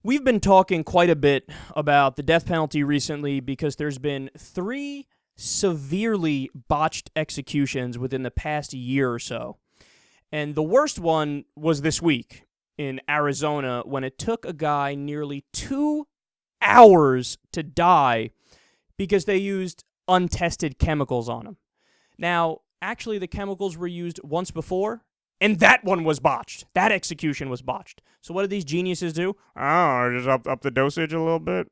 We've been talking quite a bit about the death penalty recently because there's been 3 severely botched executions within the past year or so. And the worst one was this week in Arizona when it took a guy nearly 2 hours to die because they used untested chemicals on him. Now, actually, the chemicals were used once before, and that one was botched. That execution was botched. So what did these geniuses do? Oh, just up the dosage a little bit.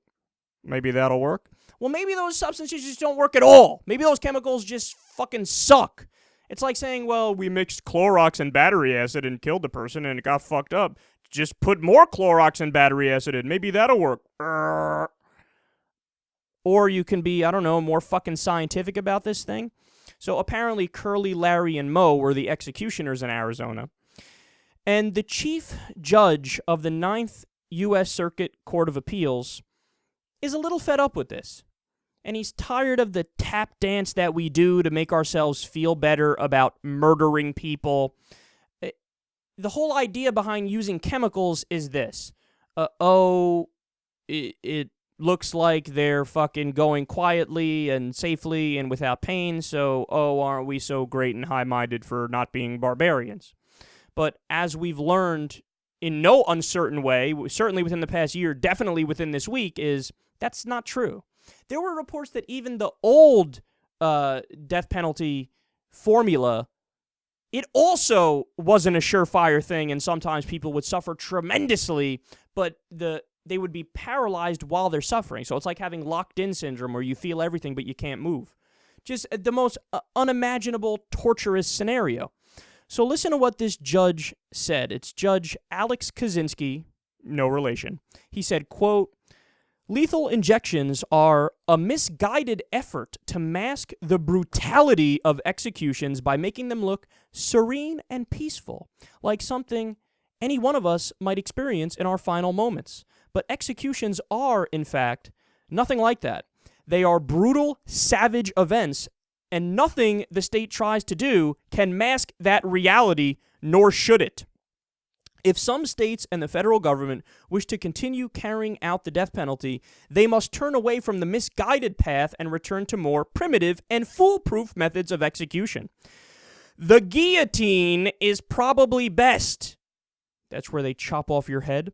Maybe that'll work. Well, maybe those substances just don't work at all. Maybe those chemicals just fucking suck. It's like saying, well, we mixed Clorox and battery acid and killed the person and it got fucked up. Just put more Clorox and battery acid in. Maybe that'll work. Or you can be, I don't know, more fucking scientific about this thing. So apparently Curly, Larry, and Moe were the executioners in Arizona. And the chief judge of the Ninth U.S. Circuit Court of Appeals is a little fed up with this. And he's tired of the tap dance that we do to make ourselves feel better about murdering people. The whole idea behind using chemicals is this. It looks like they're fucking going quietly and safely and without pain, so, aren't we so great and high-minded for not being barbarians? But as we've learned in no uncertain way, certainly within the past year, definitely within this week, is that's not true. There were reports that even the old death penalty formula, it also wasn't a surefire thing, and sometimes people would suffer tremendously, but they would be paralyzed while they're suffering. So it's like having locked-in syndrome where you feel everything but you can't move. Just the most unimaginable, torturous scenario. So listen to what this judge said. It's Judge Alex Kulinski, no relation. He said, quote, "Lethal injections are a misguided effort to mask the brutality of executions by making them look serene and peaceful, like something any one of us might experience in our final moments. But executions are, in fact, nothing like that. They are brutal, savage events, and nothing the state tries to do can mask that reality, nor should it. If some states and the federal government wish to continue carrying out the death penalty, they must turn away from the misguided path and return to more primitive and foolproof methods of execution. The guillotine is probably best." That's where they chop off your head.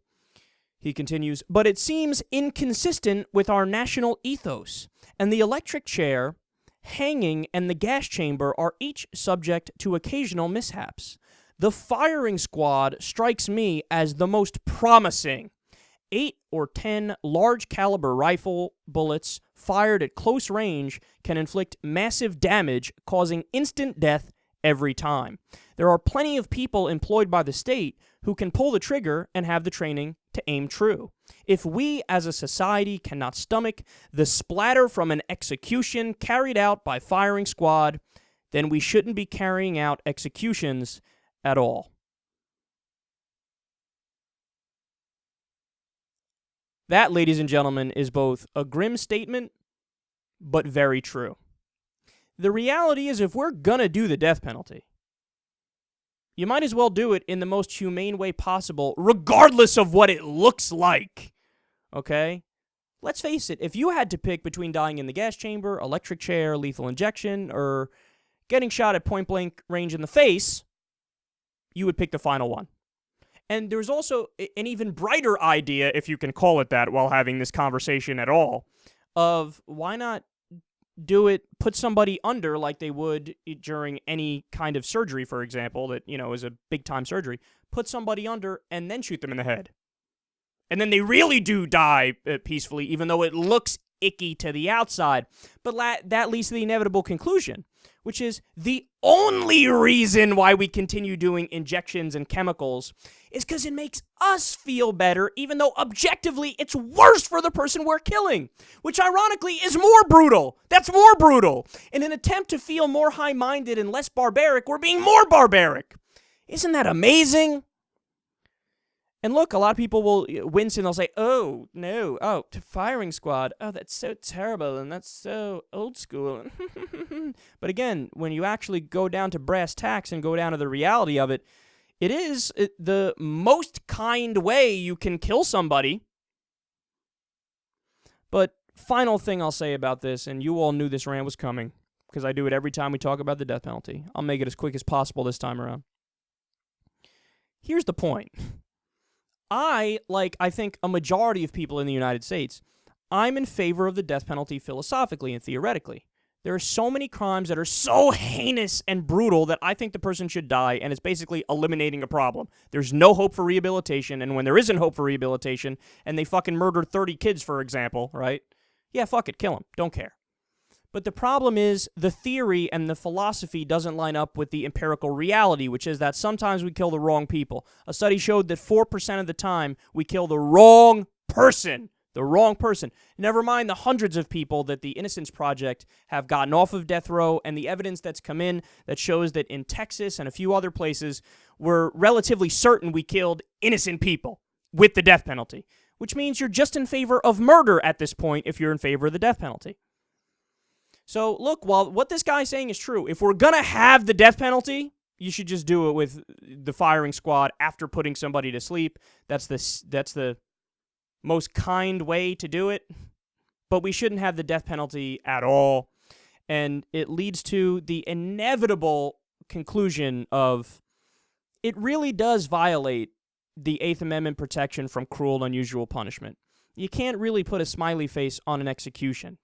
He continues, "But it seems inconsistent with our national ethos, and the electric chair, hanging, and the gas chamber are each subject to occasional mishaps. The firing squad strikes me as the most promising. 8 or 10 large-caliber rifle bullets fired at close range can inflict massive damage, causing instant death every time. There are plenty of people employed by the state who can pull the trigger and have the training to aim true. If we as a society cannot stomach the splatter from an execution carried out by firing squad, then we shouldn't be carrying out executions at all." That, ladies and gentlemen, is both a grim statement, but very true. The reality is, if we're gonna do the death penalty, you might as well do it in the most humane way possible, regardless of what it looks like. Okay? Let's face it, if you had to pick between dying in the gas chamber, electric chair, lethal injection, or getting shot at point-blank range in the face, you would pick the final one. And there's also an even brighter idea, if you can call it that, while having this conversation at all, of why not do it, put somebody under like they would during any kind of surgery, for example, that, is a big-time surgery. Put somebody under and then shoot them in the head. And then they really do die peacefully, even though it looks icky to the outside. But that leads to the inevitable conclusion, which is the only reason why we continue doing injections and chemicals is because it makes us feel better, even though objectively it's worse for the person we're killing, which ironically is more brutal. That's more brutal. In an attempt to feel more high-minded and less barbaric, we're being more barbaric. Isn't that amazing? And look, a lot of people will wince and they'll say, "Oh, no, to firing squad. Oh, that's so terrible and that's so old school." But again, when you actually go down to brass tacks and go down to the reality of it, it is the most kind way you can kill somebody But final thing I'll say about this, and you all knew this rant was coming, because I do it every time we talk about the death penalty. I'll make it as quick as possible this time around. Here's the point. I think a majority of people in the United States, I'm in favor of the death penalty philosophically and theoretically. There are so many crimes that are so heinous and brutal that I think the person should die, and it's basically eliminating a problem. There's no hope for rehabilitation, and when there isn't hope for rehabilitation, and they fucking murdered 30 kids, for example, right? Yeah, fuck it, kill them. Don't care. But the problem is the theory and the philosophy doesn't line up with the empirical reality, which is that sometimes we kill the wrong people. A study showed that 4% of the time we kill the wrong person. The wrong person. Never mind the hundreds of people that the Innocence Project have gotten off of death row, and the evidence that's come in that shows that in Texas and a few other places, we're relatively certain we killed innocent people with the death penalty, which means you're just in favor of murder at this point if you're in favor of the death penalty. So, look, while what this guy's saying is true, if we're going to have the death penalty, you should just do it with the firing squad after putting somebody to sleep. That's the most kind way to do it, but we shouldn't have the death penalty at all. And it leads to the inevitable conclusion of it really does violate the Eighth Amendment protection from cruel and unusual punishment. You can't really put a smiley face on an execution.